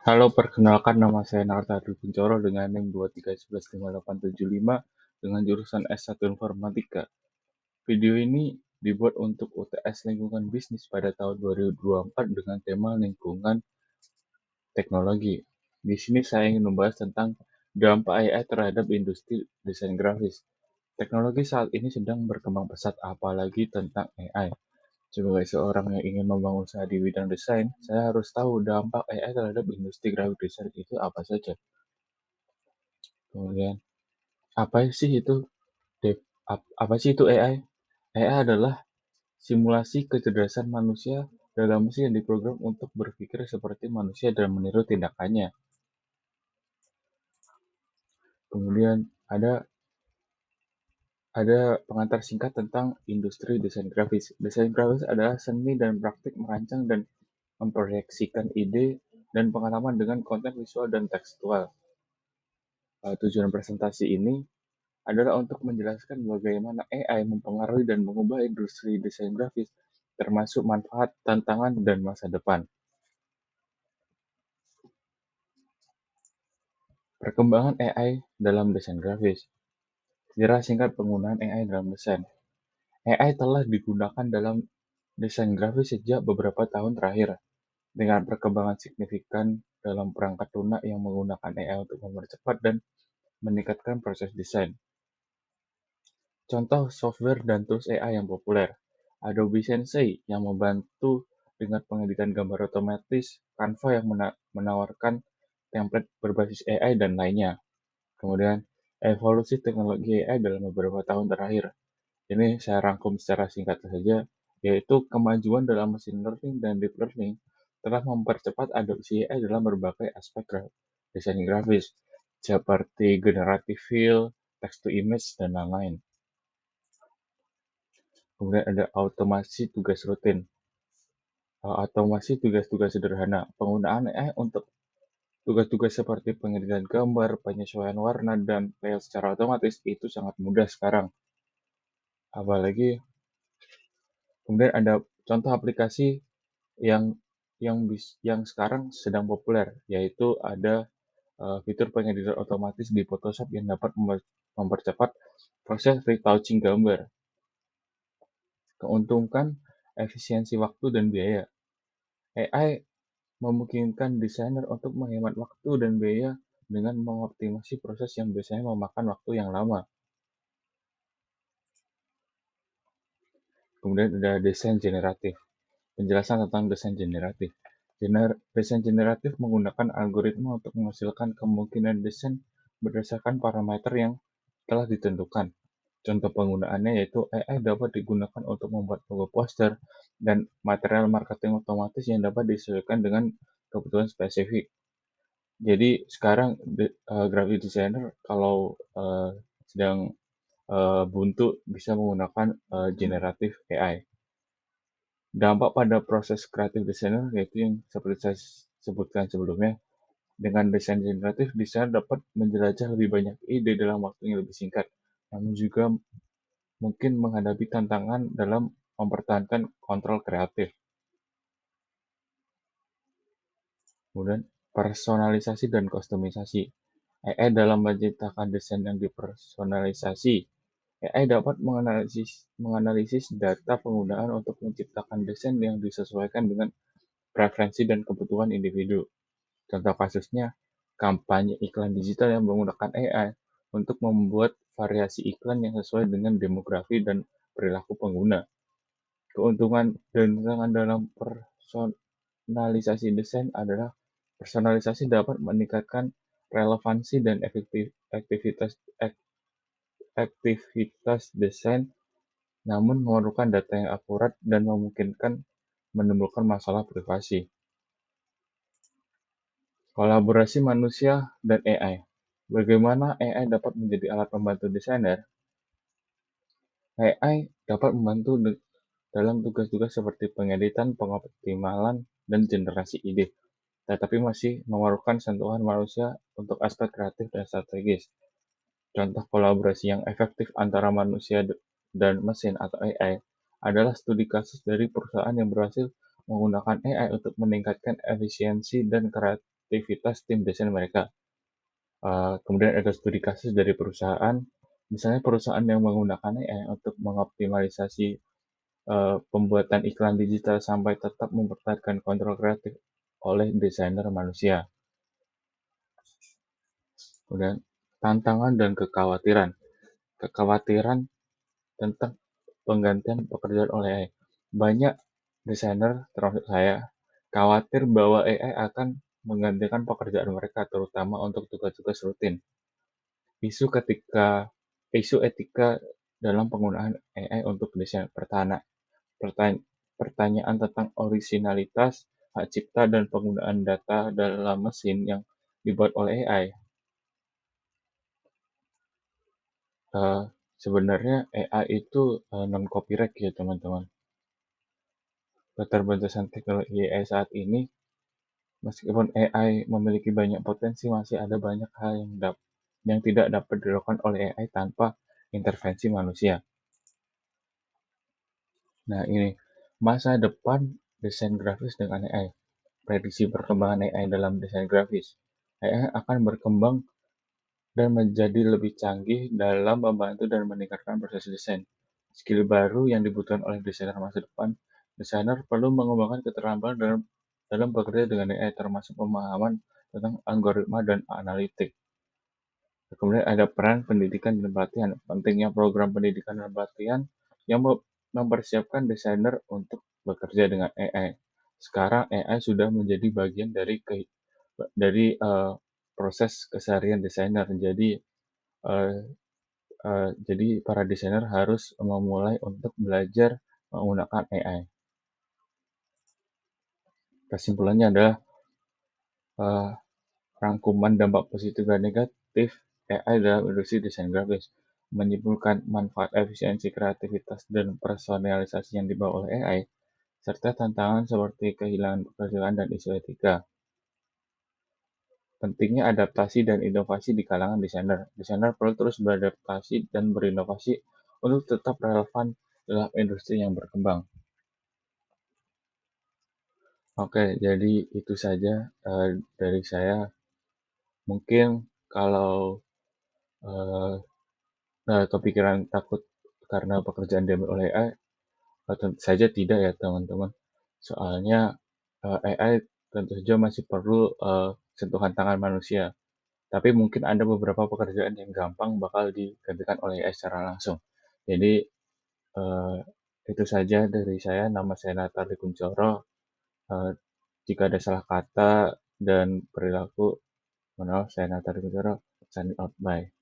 Halo, perkenalkan nama saya Narta Dwi Kuncoro dengan NIM 2311585 dengan jurusan S1 Informatika. Video ini dibuat untuk UTS Lingkungan Bisnis pada tahun 2024 dengan tema lingkungan teknologi. Di sini saya ingin membahas tentang dampak AI terhadap industri desain grafis. Teknologi saat ini sedang berkembang pesat, apalagi tentang AI. Sebagai seorang yang ingin membangun usaha di bidang desain, saya harus tahu dampak AI terhadap industri graphic design itu apa saja. Kemudian, apa sih itu apa sih itu AI? AI adalah simulasi kecerdasan manusia dalam mesin yang diprogram untuk berpikir seperti manusia dan meniru tindakannya. Kemudian ada pengantar singkat tentang industri desain grafis. Desain grafis adalah seni dan praktik merancang dan memproyeksikan ide dan pengalaman dengan konten visual dan tekstual. Tujuan presentasi ini adalah untuk menjelaskan bagaimana AI mempengaruhi dan mengubah industri desain grafis, termasuk manfaat, tantangan, dan masa depan. Perkembangan AI dalam desain grafis. Sejarah singkat penggunaan AI dalam desain. AI telah digunakan dalam desain grafis sejak beberapa tahun terakhir, dengan perkembangan signifikan dalam perangkat lunak yang menggunakan AI untuk mempercepat dan meningkatkan proses desain. Contoh software dan tools AI yang populer. Adobe Sensei yang membantu dengan pengeditan gambar otomatis, Canva yang menawarkan template berbasis AI, dan lainnya. Kemudian, evolusi teknologi AI dalam beberapa tahun terakhir. Ini saya rangkum secara singkat saja, yaitu kemajuan dalam machine learning dan deep learning telah mempercepat adopsi AI dalam berbagai aspek desain grafis, seperti generative fill, text to image, dan lain-lain. Kemudian ada otomasi tugas rutin. Otomasi tugas-tugas sederhana. Penggunaan AI untuk tugas-tugas seperti pengeditan gambar, penyesuaian warna, dan layout secara otomatis itu sangat mudah sekarang. Apalagi kemudian ada contoh aplikasi yang yang sekarang sedang populer, yaitu ada fitur pengeditan otomatis di Photoshop yang dapat mempercepat proses retouching gambar. Keuntungan efisiensi waktu dan biaya. AI memungkinkan desainer untuk menghemat waktu dan biaya dengan mengoptimasi proses yang biasanya memakan waktu yang lama. Kemudian ada desain generatif. Penjelasan tentang desain generatif. Desain generatif menggunakan algoritma untuk menghasilkan kemungkinan desain berdasarkan parameter yang telah ditentukan. Contoh penggunaannya yaitu AI dapat digunakan untuk membuat logo poster dan material marketing otomatis yang dapat disesuaikan dengan kebutuhan spesifik. Jadi sekarang graphic designer kalau sedang buntu bisa menggunakan generatif AI. Dampak pada proses kreatif desainer yaitu yang seperti saya sebutkan sebelumnya, dengan desain generatif, desainer dapat menjelajah lebih banyak ide dalam waktu yang lebih singkat, namun juga mungkin menghadapi tantangan dalam mempertahankan kontrol kreatif. Kemudian, personalisasi dan kustomisasi. AI dalam menciptakan desain yang dipersonalisasi. AI dapat menganalisis data penggunaan untuk menciptakan desain yang disesuaikan dengan preferensi dan kebutuhan individu. Contoh kasusnya, kampanye iklan digital yang menggunakan AI untuk membuat variasi iklan yang sesuai dengan demografi dan perilaku pengguna. Keuntungan dan tantangan dalam personalisasi desain adalah personalisasi dapat meningkatkan relevansi dan efektivitas desain, namun memerlukan data yang akurat dan memungkinkan menimbulkan masalah privasi. Kolaborasi manusia dan AI. Bagaimana AI dapat menjadi alat pembantu desainer? AI dapat membantu dalam tugas-tugas seperti pengeditan, pengoptimalan, dan generasi ide, tetapi masih memerlukan sentuhan manusia untuk aspek kreatif dan strategis. Contoh kolaborasi yang efektif antara manusia dan mesin atau AI adalah studi kasus dari perusahaan yang berhasil menggunakan AI untuk meningkatkan efisiensi dan kreativitas aktivitas tim desain mereka. Kemudian ada studi kasus dari perusahaan, misalnya perusahaan yang menggunakan AI untuk mengoptimalisasi pembuatan iklan digital sampai tetap mempertahankan kontrol kreatif oleh desainer manusia. Kemudian tantangan dan kekhawatiran. Kekhawatiran tentang penggantian pekerjaan oleh AI. Banyak desainer, termasuk saya, khawatir bahwa AI akan menggantikan pekerjaan mereka, terutama untuk tugas-tugas rutin. Isu ketika Isu etika dalam penggunaan AI untuk desain pertanyaan tentang orisinalitas, hak cipta, dan penggunaan data dalam mesin yang dibuat oleh AI. Sebenarnya AI itu non-copyright ya teman-teman. Keterbatasan teknologi AI saat ini, meskipun AI memiliki banyak potensi, masih ada banyak hal yang tidak dapat dilakukan oleh AI tanpa intervensi manusia. Nah ini, masa depan desain grafis dengan AI. Prediksi perkembangan AI dalam desain grafis. AI akan berkembang dan menjadi lebih canggih dalam membantu dan meningkatkan proses desain. Skill baru yang dibutuhkan oleh desainer masa depan. Desainer perlu mengembangkan keterampilan dalam bekerja dengan AI, termasuk pemahaman tentang algoritma dan analitik. Kemudian ada peran pendidikan dan pelatihan. Pentingnya program pendidikan dan pelatihan yang mempersiapkan desainer untuk bekerja dengan AI. Sekarang AI sudah menjadi bagian dari proses keseharian desainer. Uh, jadi para desainer harus memulai untuk belajar menggunakan AI. Kesimpulannya adalah uh, rangkuman dampak positif dan negatif AI dalam industri desain grafis, menyimpulkan manfaat efisiensi kreativitas dan personalisasi yang dibawa oleh AI, serta tantangan seperti kehilangan pekerjaan dan isu etika. Pentingnya adaptasi dan inovasi di kalangan desainer. Desainer perlu terus beradaptasi dan berinovasi untuk tetap relevan dalam industri yang berkembang. Oke, jadi itu saja dari saya. Mungkin kalau kepikiran takut karena pekerjaan diambil oleh AI, tentu saja tidak ya teman-teman. Soalnya AI tentu saja masih perlu sentuhan tangan manusia. Tapi mungkin ada beberapa pekerjaan yang gampang bakal digantikan oleh AI secara langsung. Jadi eh, itu saja dari saya. Nama saya Natali Kuncoro. Eh, jika ada salah kata dan perilaku, mohon maaf, saya Natali Kuncoro. Sign out. Bye.